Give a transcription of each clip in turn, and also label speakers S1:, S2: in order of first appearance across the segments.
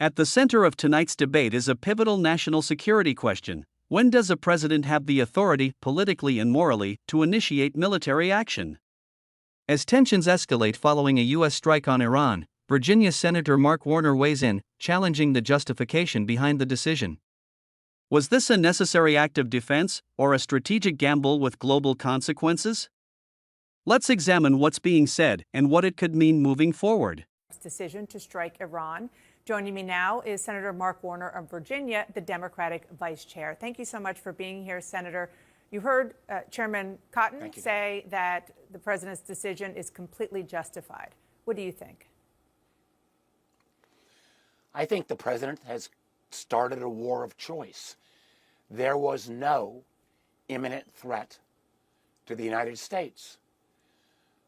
S1: At the center of tonight's debate is a pivotal national security question. When does a president have the authority, politically and morally, to initiate military action? As tensions escalate following a U.S. strike on Iran, Virginia Senator Mark Warner weighs in, challenging the justification behind the decision. Was this a necessary act of defense, or a strategic gamble with global consequences? Let's examine what's being said and what it could mean moving forward.
S2: Decision to strike Iran. Joining me now is Senator Mark Warner of Virginia, the Democratic Vice Chair. Thank you so much for being here, Senator. You heard Chairman Cotton say that the president's decision is completely justified. What do you think?
S3: I think the president has started a war of choice. There was no imminent threat to the United States.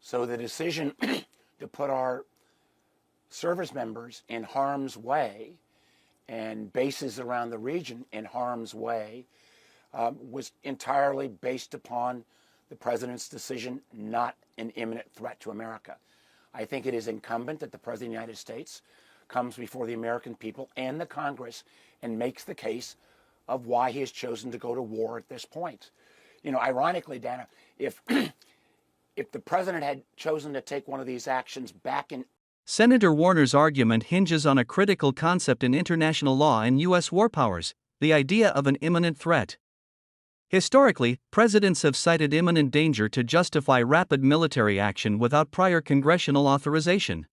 S3: So the decision to put our service members in harm's way and bases around the region in harm's way was entirely based upon the president's decision, not an imminent threat to America. I think it is incumbent that the president of the United States comes before the American people and the Congress and makes the case of why he has chosen to go to war at this point. You know, ironically, Dana, if the president had chosen to take one of these actions back in...
S1: Senator Warner's argument hinges on a critical concept in international law and U.S. war powers, the idea of an imminent threat. Historically, presidents have cited imminent danger to justify rapid military action without prior congressional authorization.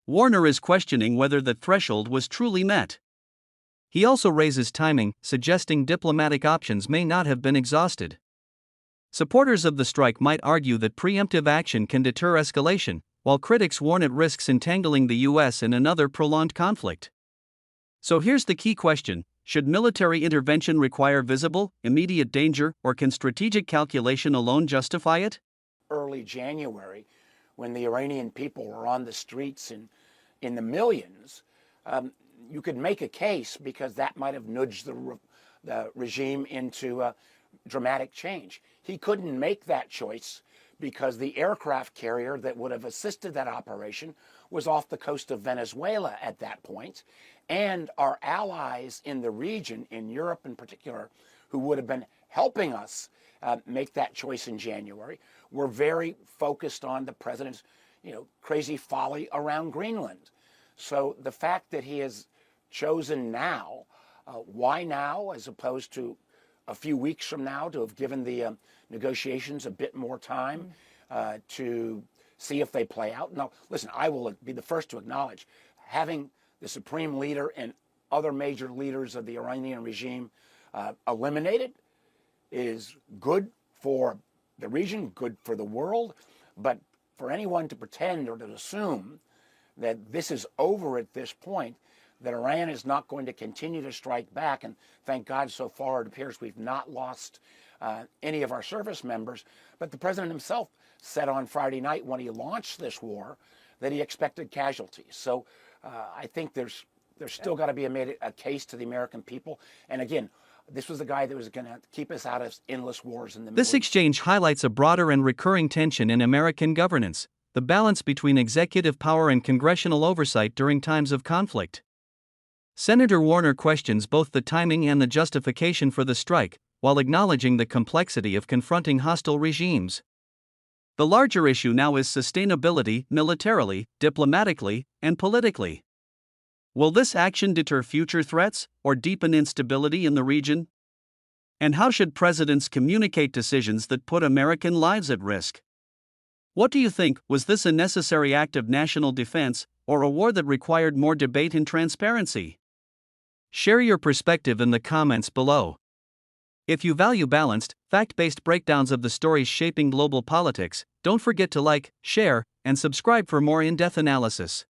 S1: Warner is questioning whether the threshold was truly met. He also raises timing, suggesting diplomatic options may not have been exhausted. Supporters of the strike might argue that preemptive action can deter escalation, while critics warn it risks entangling the U.S. in another prolonged conflict. So here's the key question: should military intervention require visible, immediate danger, or can strategic calculation alone justify it?
S3: Early January, when the Iranian people were on the streets in the millions, you could make a case because that might have nudged the regime into dramatic change. He couldn't make that choice because the aircraft carrier that would have assisted that operation was off the coast of Venezuela at that point, and our allies in the region, in Europe in particular, who would have been helping us make that choice in January, were very focused on the president's, crazy folly around Greenland. So the fact that he has chosen now, why now as opposed to a few weeks from now, to have given the negotiations a bit more time to see if they play out. Now, listen, I will be the first to acknowledge having the supreme leader and other major leaders of the Iranian regime eliminated is good for the region, good for the world, but for anyone to pretend or to assume that this is over at this point, that Iran is not going to continue to strike back, and thank God so far it appears we've not lost any of our service members, but the president himself said on Friday night when he launched this war that he expected casualties. So I think there's still got to be a case to the American people, and again, this was the guy that was going to keep us out of endless wars in the Middle East.
S1: This exchange highlights a broader and recurring tension in American governance: the balance between executive power and congressional oversight during times of conflict. Senator Warner questions both the timing and the justification for the strike, while acknowledging the complexity of confronting hostile regimes. The larger issue now is sustainability, militarily, diplomatically, and politically. Will this action deter future threats, or deepen instability in the region? And how should presidents communicate decisions that put American lives at risk? What do you think? Was this a necessary act of national defense, or a war that required more debate and transparency? Share your perspective in the comments below. If you value balanced, fact-based breakdowns of the stories shaping global politics, don't forget to like, share, and subscribe for more in-depth analysis.